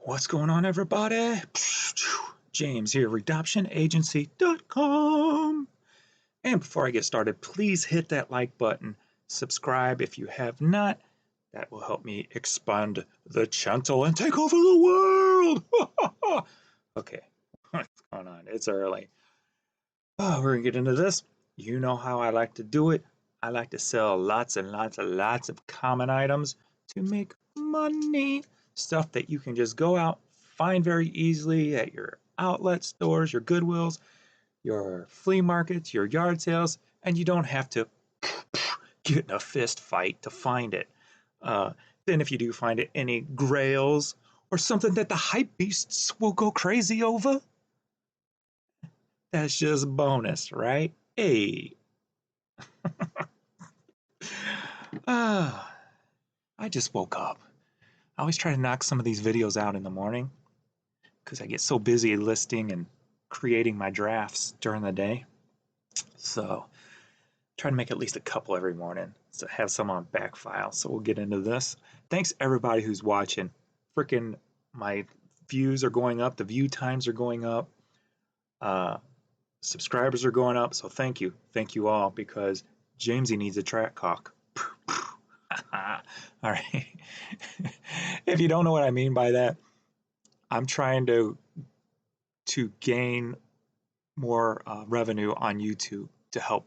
What's going on, everybody? James here, redoptionagency.com. And before I get started, please hit that like button. Subscribe if you have not. That will help me expand the channel and take over the world. Okay, what's going on? It's early. Oh, we're gonna get into this. You know how I like to do it. I like to sell lots and lots of common items to make money. Stuff that you can just go out, find very easily at your outlet stores, your Goodwills, your flea markets, your yard sales, and you don't have to get in a fist fight to find it. Then if you do find it, any grails or something that the hype beasts will go crazy over, that's just bonus, right? Hey. I just woke up. I always try to knock some of these videos out in the morning because I get so busy listing and creating my drafts during the day. So try to make at least a couple every morning to have some on back file. So we'll get into this. Thanks everybody who's watching. Freaking my views are going up. The view times are going up. Subscribers are going up. So thank you. Thank you all, because Jamesy needs a track cock. All right. If you don't know what I mean by that, I'm trying to gain more revenue on YouTube to help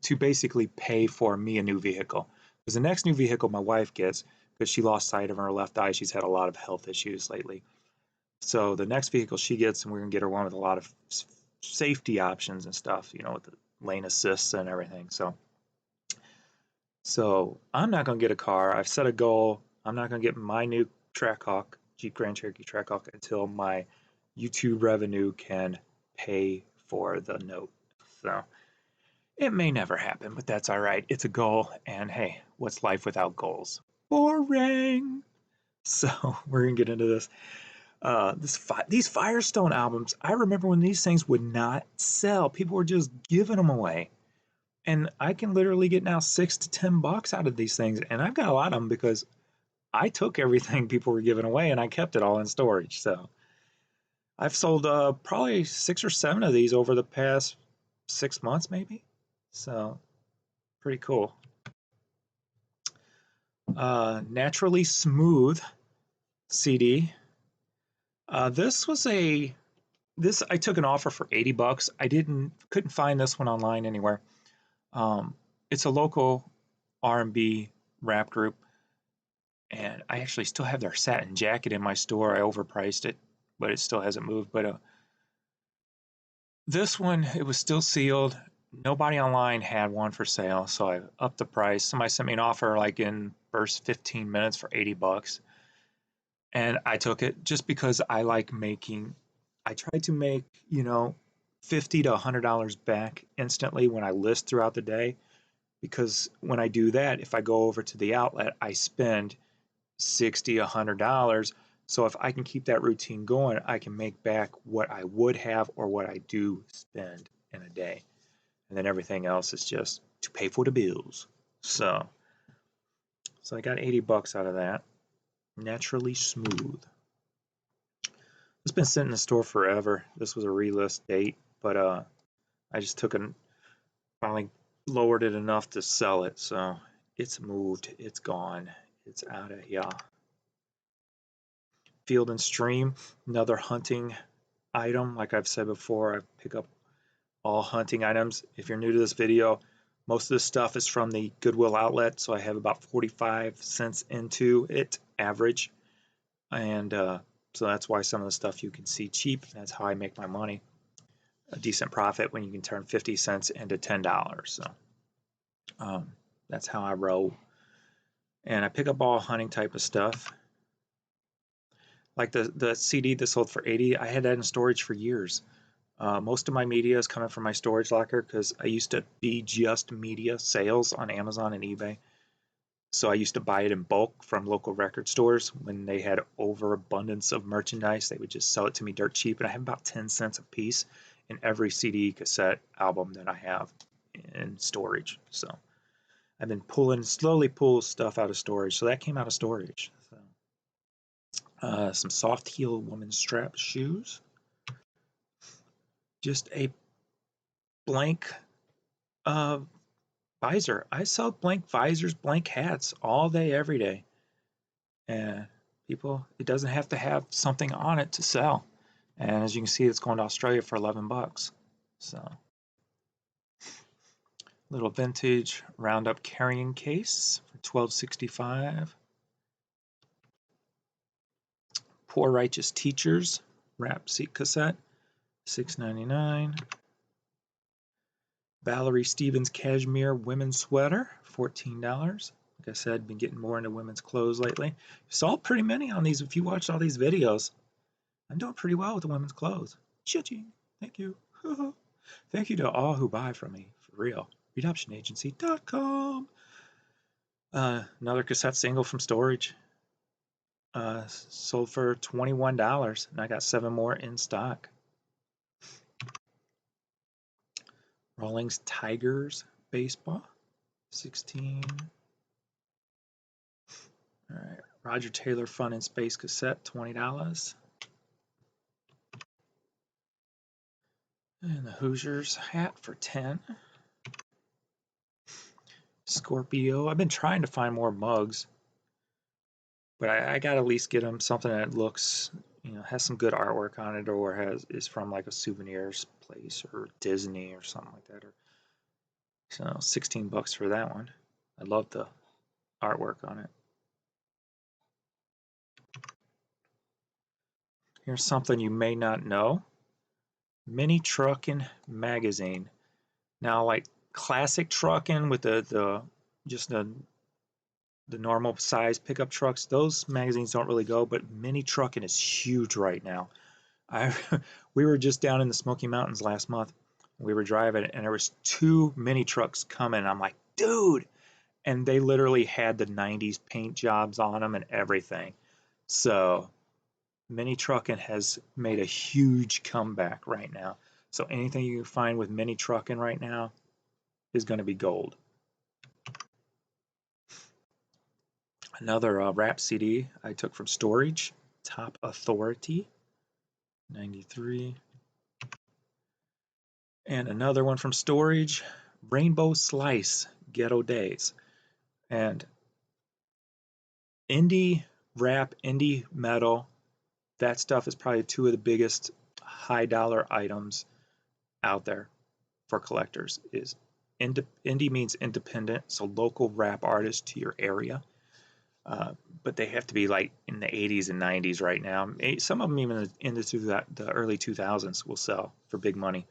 to basically pay for me a new vehicle. Because the next new vehicle my wife gets, because she lost sight of her left eye, she's had a lot of health issues lately. So the next vehicle she gets, and we're gonna get her one with a lot of safety options and stuff, you know, with the lane assists and everything. So I'm not gonna get a car. I've set a goal. I'm not gonna get my new Trackhawk, Jeep Grand Cherokee Trackhawk, until my YouTube revenue can pay for the note. So it may never happen, but that's all right. It's a goal, and hey, what's life without goals? Boring. So we're gonna get into this. These Firestone albums, I remember when these things would not sell. People were just giving them away. And I can literally get now $6 to $10 out of these things. And I've got a lot of them because I took everything people were giving away and I kept it all in storage. So I've sold probably 6 or 7 of these over the past 6 months, maybe. So pretty cool. Naturally Smooth CD. This I took an offer for $80. I couldn't find this one online anywhere. It's a local R&B rap group, and I actually still have their satin jacket in my store. I overpriced it, but it still hasn't moved. But this one, it was still sealed. Nobody online had one for sale, so I upped the price. Somebody sent me an offer like in first 15 minutes for $80, and I took it just because I like making. I try to make, $50 to $100 back instantly when I list throughout the day. Because when I do that, if I go over to the outlet, I spend $60, $100. So if I can keep that routine going, I can make back what I would have or what I do spend in a day. And then everything else is just to pay for the bills. So I got $80 out of that. Naturally Smooth. It's been sitting in the store forever. This was a relist date, but I just finally lowered it enough to sell it. So it's moved. It's gone. It's out of here. Field and Stream, another hunting item. Like I've said before, I pick up all hunting items. If you're new to this video, most of this stuff is from the Goodwill outlet, so I have about 45 cents into it, average. And so that's why some of the stuff you can see cheap. That's how I make my money. A decent profit when you can turn 50 cents into $10. So that's how I roll. And I pick up all hunting type of stuff. Like the CD that sold for $80, I had that in storage for years. Most of my media is coming from my storage locker because I used to be just media sales on Amazon and eBay. So I used to buy it in bulk from local record stores. When they had overabundance of merchandise, they would just sell it to me dirt cheap. And I have about 10 cents a piece in every CD, cassette, album that I have in storage. So I've been slowly pull stuff out of storage. So that came out of storage. So Some soft heel women's strap shoes. Just a blank visor. I sell blank visors, blank hats all day, every day. And people, it doesn't have to have something on it to sell. And as you can see, it's going to Australia for 11 bucks. So, little vintage roundup carrying case for $12.65. Poor Righteous Teachers rap seat cassette, $6.99. Valerie Stevens cashmere women's sweater, $14. Like I said, been getting more into women's clothes lately. Saw pretty many on these. If you watched all these videos, I'm doing pretty well with the women's clothes. Cha-ching. Thank you. Thank you to all who buy from me, for real. RedemptionAgency.com. Another cassette single from storage. Sold for $21, and I got 7 more in stock. Rawlings Tigers baseball, 16. All right, Roger Taylor Fun in Space cassette, $20. And the Hoosiers hat for 10. Scorpio. I've been trying to find more mugs, but I got to at least get them something that looks, has some good artwork on it, or is from like a souvenirs place or Disney or something like that. So 16 bucks for that one. I love the artwork on it. Here's something you may not know. Mini Truckin' magazine. Now, like classic trucking with the normal size pickup trucks, those magazines don't really go, but Mini Truckin' is huge right now. We were just down in the Smoky Mountains last month. We were driving, and there was 2 mini trucks coming. And I'm like, dude! And they literally had the 90s paint jobs on them and everything. So Mini Truckin' has made a huge comeback right now. So anything you find with Mini Truckin' right now is going to be gold. Another rap CD I took from storage, Top Authority, 93. And another one from storage, Rainbow Slice, Ghetto Days. And indie rap, indie metal, that stuff is probably 2 of the biggest high dollar items out there for collectors. Is indie means independent, so local rap artists to your area. But they have to be like in the 80s and 90s right now. Some of them even into the early 2000s will sell for big money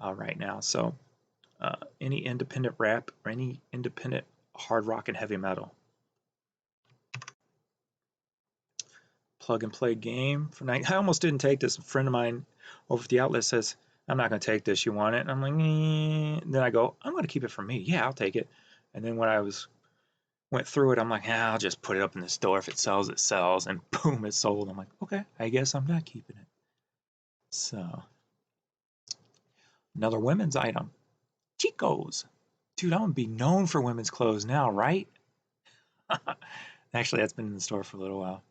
right now. So any independent rap or any independent hard rock and heavy metal. Plug and play game for night. I almost didn't take this. A friend of mine over at the outlet says, I'm not going to take this. You want it? And I'm like, Then I go, I'm going to keep it for me. Yeah, I'll take it. And then when I went through it, I'm like, I'll just put it up in the store. If it sells, it sells. And boom, it sold. I'm like, okay, I guess I'm not keeping it. So, another women's item. Chico's. Dude, I'm going to be known for women's clothes now, right? Actually, that's been in the store for a little while.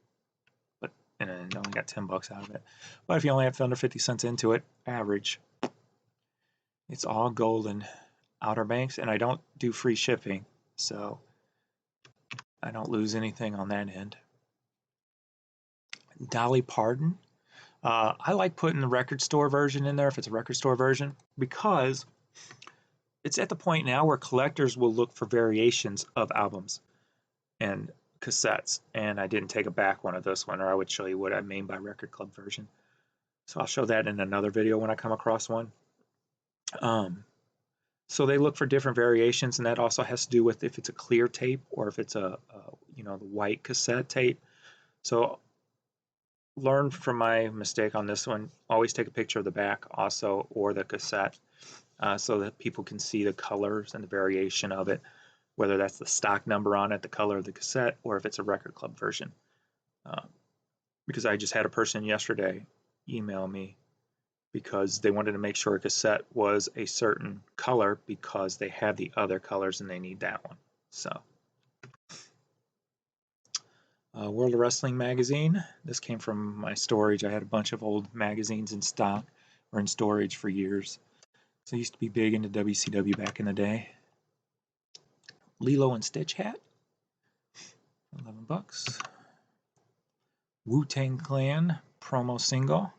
And I only got 10 bucks out of it. But if you only have under 50 cents into it, average, it's all golden Outer Banks, and I don't do free shipping, so I don't lose anything on that end. Dolly Parton. I like putting the record store version in there if it's a record store version, because it's at the point now where collectors will look for variations of albums and cassettes, and I didn't take it back one of this one, or I would show you what I mean by record club version. So I'll show that in another video when I come across one. So they look for different variations, and that also has to do with if it's a clear tape or if it's the white cassette tape. So learn from my mistake on this one. Always take a picture of the back also, or the cassette, so that people can see the colors and the variation of it, whether that's the stock number on it, the color of the cassette, or if it's a record club version. Because I just had a person yesterday email me because they wanted to make sure a cassette was a certain color because they have the other colors and they need that one. So World of Wrestling magazine. This came from my storage. I had a bunch of old magazines in stock or in storage for years. So I used to be big into WCW back in the day. Lilo and Stitch hat, $11. Wu-Tang Clan promo single.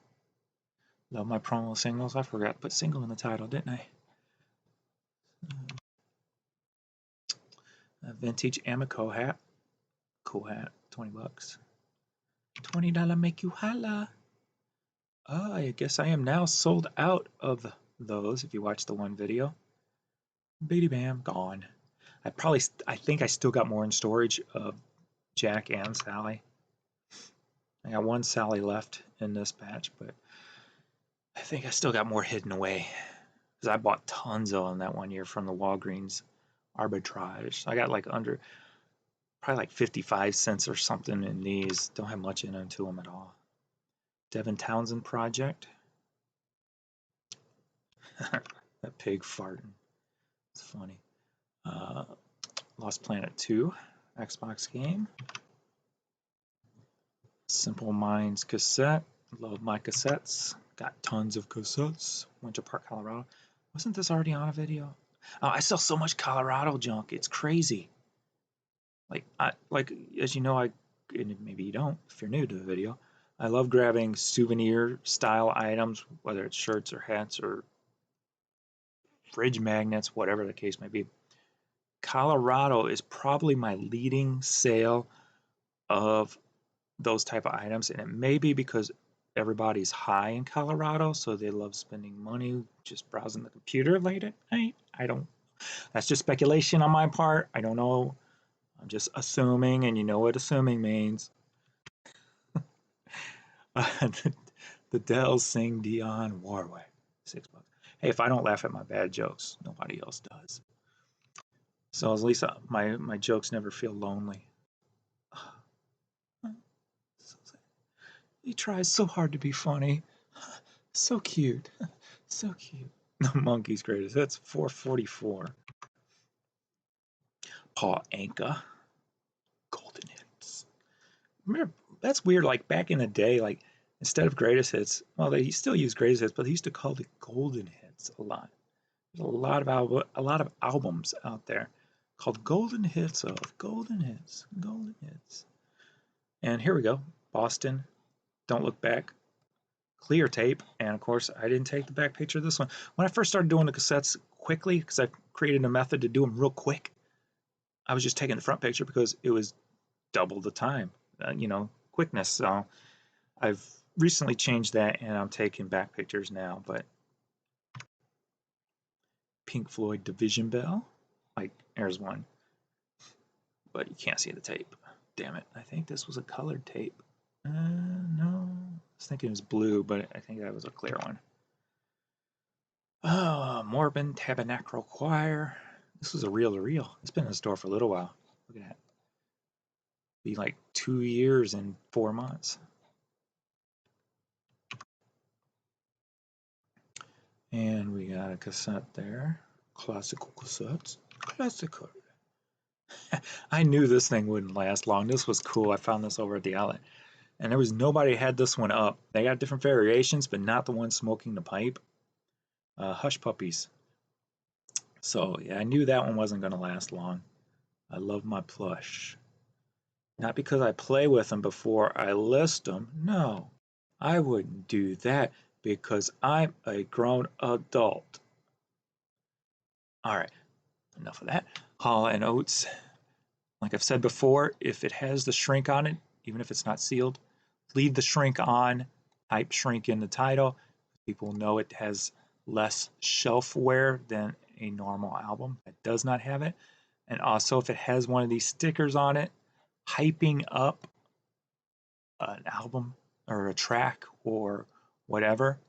Love my promo singles. I forgot to put single in the title, didn't I? A vintage Amico hat. Cool hat, $20. $20 make you holla. Oh, I guess I am now sold out of those. If you watch the one video, Beady Bam, gone. I think I still got more in storage of Jack and Sally. I got one Sally left in this batch, but I think I still got more hidden away because I bought tons of them that one year from the Walgreens arbitrage. I got like under probably like 55 cents or something in these. Don't have much into them at all. Devin Townsend project. That pig farting. It's funny. Lost Planet 2 Xbox game. Simple Minds cassette. Love my cassettes. Got tons of cassettes. Winter Park, Colorado. Wasn't this already on a video? Oh, I sell so much Colorado junk. It's crazy. Like as you know, and maybe you don't if you're new to the video, I love grabbing souvenir style items, whether it's shirts or hats or fridge magnets, whatever the case may be. Colorado is probably my leading sale of those type of items, and it may be because everybody's high in Colorado, so they love spending money just browsing the computer late at night. I don't. That's just speculation on my part. I don't know. I'm just assuming, and you know what assuming means. The Dells sing Dionne Warwick. $6. Hey, if I don't laugh at my bad jokes, nobody else does. So at least my jokes never feel lonely. He tries so hard to be funny. So cute. So cute. The Monkey's Greatest Hits, $4.44. Paul Anka, Golden Hits. Remember, that's weird. Like back in the day, like instead of Greatest Hits, well, they still use Greatest Hits, but they used to call it Golden Hits a lot. There's a lot of albums out there called Golden Hits of Golden Hits, Golden Hits. And here we go, Boston. Don't Look Back. Clear tape, and of course I didn't take the back picture of this one. When I first started doing the cassettes quickly, because I created a method to do them real quick, I was just taking the front picture because it was double the time, quickness. So I've recently changed that, and I'm taking back pictures now. But Pink Floyd Division Bell, like there's one, but you can't see the tape. Damn it! I think this was a colored tape. No, I was thinking it was blue, but I think that was a clear one. Oh, Morbin Tabernacle Choir. This was a reel-to-reel. It's been in the store for a little while. Look at that. Be like 2 years and 4 months. And we got a cassette there. Classical cassettes. Classical. I knew this thing wouldn't last long. This was cool. I found this over at the outlet. And there was nobody had this one up. They got different variations, but not the one smoking the pipe. Hush Puppies. So yeah, I knew that one wasn't going to last long. I love my plush. Not because I play with them before I list them. No, I wouldn't do that because I'm a grown adult. All right, enough of that. Hall & Oates. Like I've said before, if it has the shrink on it, even if it's not sealed, leave the shrink on. Type shrink in the title. People know it has less shelf wear than a normal album that does not have it. And also, if it has one of these stickers on it, hyping up an album or a track or whatever,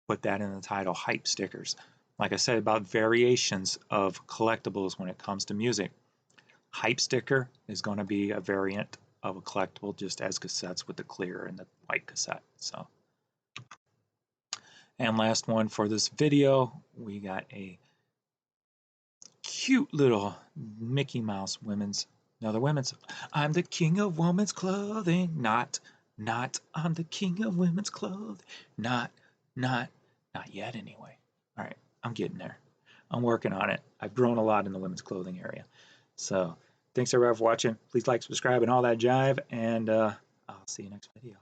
put that in the title, hype stickers. Like I said about variations of collectibles when it comes to music. Hype sticker is going to be a variant of a collectible, just as cassettes with the clear and the white cassette. So, and last one for this video, we got a cute little Mickey Mouse women's Another women's. I'm the king of women's clothing. Not. I'm the king of women's clothing. Not. Not yet anyway. All right, I'm getting there. I'm working on it. I've grown a lot in the women's clothing area. So thanks everybody for watching. Please like, subscribe, and all that jive. And I'll see you next video.